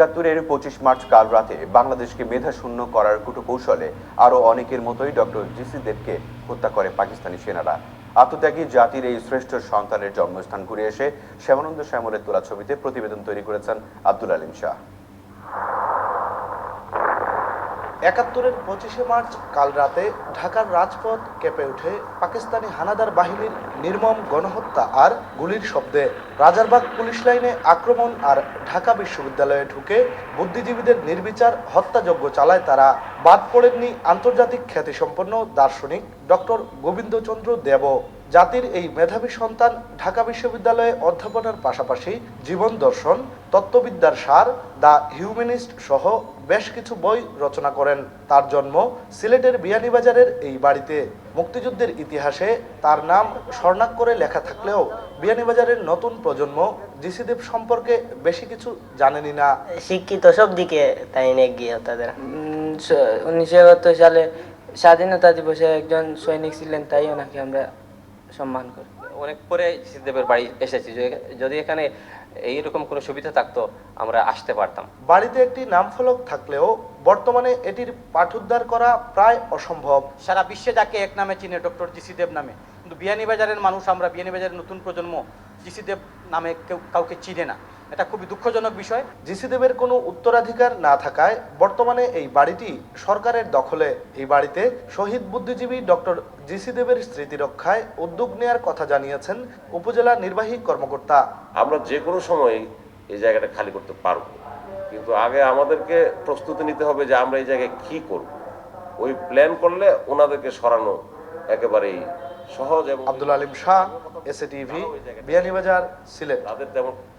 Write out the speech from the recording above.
একাত্তরের 25 মার্চ কাল রাতে বাংলাদেশকে মেধাশূন্য করার কূটকৌশলে আরও অনেকের মতোই ডক্টর জিসি দেবকে হত্যা করে পাকিস্তানি সেনারা। আত্মত্যাগী জাতির এই শ্রেষ্ঠ সন্তানের জন্মস্থান ঘুরে এসে শ্যামানন্দ শ্যামলের তোলা ছবিতে প্রতিবেদন তৈরি করেছেন আব্দুল আলিম শাহ। একাত্তরের 25শে মার্চ কাল রাতে ঢাকার রাজপথ কেঁপে ওঠে পাকিস্তানি হানাদার বাহিনীর নির্মম গণহত্যা আর গুলির শব্দে। রাজারবাগ পুলিশ লাইনে আক্রমণ আর ঢাকা বিশ্ববিদ্যালয়ে ঢুকে বুদ্ধিজীবীদের নির্বিচার হত্যাযজ্ঞ চালায় তারা। বাদ পড়েননি আন্তর্জাতিক খ্যাতিসম্পন্ন দার্শনিক ডক্টর গোবিন্দচন্দ্র দেবও। জাতির এই মেধাবী সন্তান ঢাকা বিশ্ববিদ্যালয়ে অধ্যাপনার পাশাপাশি জীবন দর্শন, তত্ত্ববিদ্যার সার, দ্য হিউম্যানিস্ট সহ বেশ কিছু বই রচনা করেন। তার জন্ম সিলেটের বিয়ানীবাজারের এই বাড়িতে। মুক্তিযুদ্ধের ইতিহাসে তার নাম স্বর্ণাক্ষরে লেখা থাকলেও বিয়ানীবাজারের নতুন প্রজন্ম জিসি দেব সম্পর্কে বেশি কিছু জানেনই না। শিক্ষিত সব দিকে তাই এগিয়ে তাদের। 1971 সালে স্বাধীনতা দিবসে একজন সৈনিক ছিলেন, তাই ওনাকে আমরা সম্মান করি। অনেক পরে জিসিদেবের বাড়ি এসেছি, যদি এখানে এইরকম কোনো সুবিধা থাকতো আমরা আসতে পারতাম। বাড়িতে একটি নাম ফলক থাকলেও বর্তমানে এটির পাঠোদ্ধার করা প্রায় অসম্ভব। সারা বিশ্বে যাকে এক নামে চিনে ডক্টর জিসি দেব নামে, কিন্তু বিয়ানীবাজারের মানুষ, আমরা বিয়ানীবাজারের নতুন প্রজন্ম জিসি দেব নামে কাউকে চিনে না। এটা খুবই দুঃখজনক বিষয়। জিসি দেবের কোনো উত্তরাধিকার না থাকায় বর্তমানে এই বাড়িটি সরকারের দখলে। এই বাড়িতে শহীদ বুদ্ধিজীবী ডক্টর জিসি দেবের স্মৃতি রক্ষায় উদ্যোগ নেয়ার কথা জানিয়েছেন উপজেলা নির্বাহী কর্মকর্তা। আমরা যে কোনো সময় এই জায়গাটা খালি করতে পারবো, কিন্তু আগে আমাদেরকে প্রস্তুতি নিতে হবে যে আমরা এই জায়গায় কি করব। ওই প্ল্যান করলে ওনাদেরকে সরানো একেবারেই সহজ। এবং আব্দুল আলিম শাহ, এসএটিভি, বিয়ানীবাজার, সিলেট। তাদের তেমন